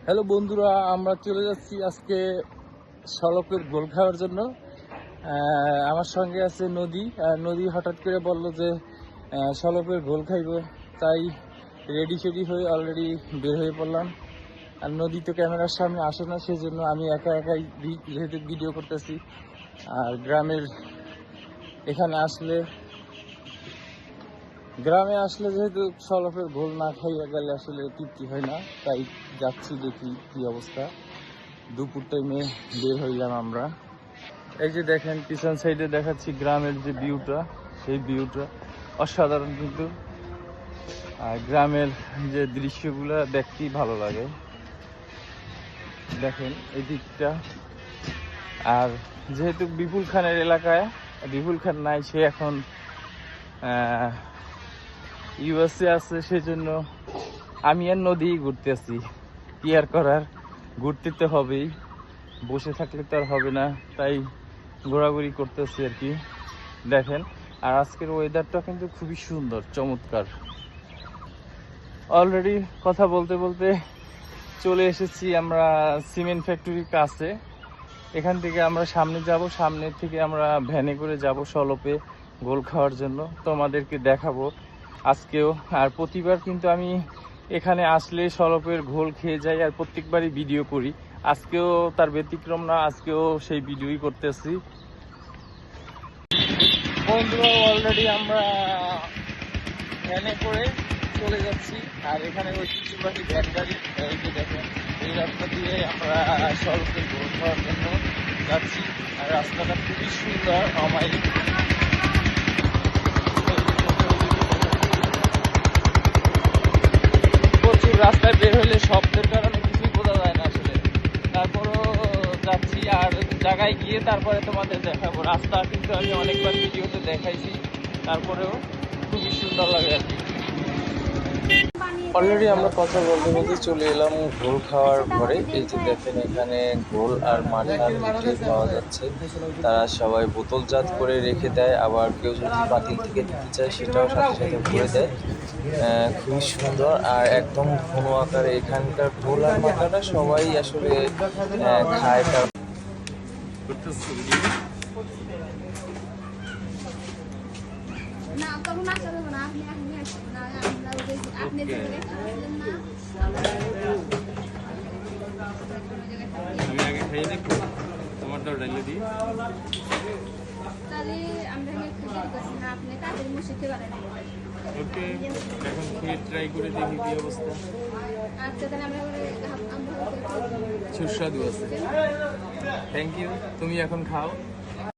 Hello বন্ধুরা, আমরা চলে যাচ্ছি আজকে সলপের গোল খাওয়ার জন্য। আমার সঙ্গে আছে নদী। নদী হঠাৎ করে বলল যে সলপের গোল খাইব, তাই রেডি সেডি হয়ে অলরেডি বের হয়ে পড়লাম। আর নদী তো ক্যামেরার সামনে আসে না, সেই জন্য আমি একা একাই যেহেতু ভিডিও করতেছি। আর গ্রামে আসলে যেহেতু সলপের ঘোল না খাইয়া গেলে আসলে তৃপ্তি হয় না, তাই যাচ্ছি, দেখি কি অবস্থা। দুপুর টাইমে বের হইলাম আমরা। এই যে দেখেন পিছন সাইডে দেখাচ্ছি গ্রামের যে ভিউটা, সেই ভিউটা অসাধারণ কিন্তু। আর গ্রামের যে দৃশ্যগুলো দেখতেই ভালো লাগে। দেখেন এই দিকটা। আর যেহেতু বিপুল খানের এলাকায়, বিপুল খান নাই, সে এখন ইউএসএ আছে, সেজন্য আমি আর নদী ঘুরতেছি। কি আর করার, ঘুরতে তো হবেই, বসে থাকলে তো আর হবে না, তাই ঘোরাঘুরি করতেছি আর কি। দেখেন, আর আজকের ওয়েদারটা কিন্তু খুবই সুন্দর, চমৎকার। অলরেডি কথা বলতে বলতে চলে এসেছি আমরা সিমেন্ট ফ্যাক্টরির কাছে। এখান থেকে আমরা সামনে যাব, সামনের থেকে আমরা ভ্যানে করে যাব সলপে গোল খাওয়ার জন্য। তোমাদেরকে দেখাবো আজকেও। আর প্রতিবার কিন্তু আমি এখানে আসলে সলপের ঘোল খেয়ে যাই, আর প্রত্যেকবারই ভিডিও করি। আজকেও তার ব্যতিক্রম না, আজকেও সেই ভিডিওই করতেছি। বন্ধুরা, অলরেডি আমরা ভ্যানে করে চলে যাচ্ছি। আর এখানে ঐতিহ্যবাহী ভ্যান গাড়ি, এই যে দেখেন, এই রাস্তা দিয়ে আমরা সলপের ঘোল খাওয়ার জন্য যাচ্ছি। আর রাস্তাটা খুবই সুন্দর, অমায়িক। প্রচুর রাস্তায় বের হলে শব্দের কারণে কিছুই বোঝা যায় না আসলে। তারপরও যাচ্ছি, আর জায়গায় গিয়ে তারপরে তোমাদের দেখাবো। রাস্তা কিন্তু আমি অনেকবার ভিডিওতে দেখাইছি, তারপরেও খুবই সুন্দর লাগে আর কি। অলরেডি আমরা কথা বলতে বলতে চলে এলাম ঘোল খাওয়ার ঘরে। এই যে দেখেন, এখানে ঘোল আর মাঠা মিঠাই পাওয়া যাচ্ছে। তারা সবাই বোতলজাত করে রেখে দেয়, আবার কেউ যদি পাতিল থেকে নিতে চায় সেটাও সাথে সাথে ভরে দেয়। খুবই সুন্দর আর একদম ঘন আকারে। এখানকার ঘোল আর মাঠাটা সবাই আসলে খায়। না তখন আসা যাবে না, আপনি এখন না, আমরা আপনি যে খাওয়ালেন না, আমি আগে খাই দেখো, তোমার তো ডাইলে দিই। তাহলে আমরা খেতে করছি না, আপনি কাজের মুশে খেতে পারেন। ওকে, এখন খেয়ে ট্রাই করে দেখি কি অবস্থা। আচ্ছা, তাহলে আমরা সুস্বাদু আছে। Thank you. তুমি এখন খাও।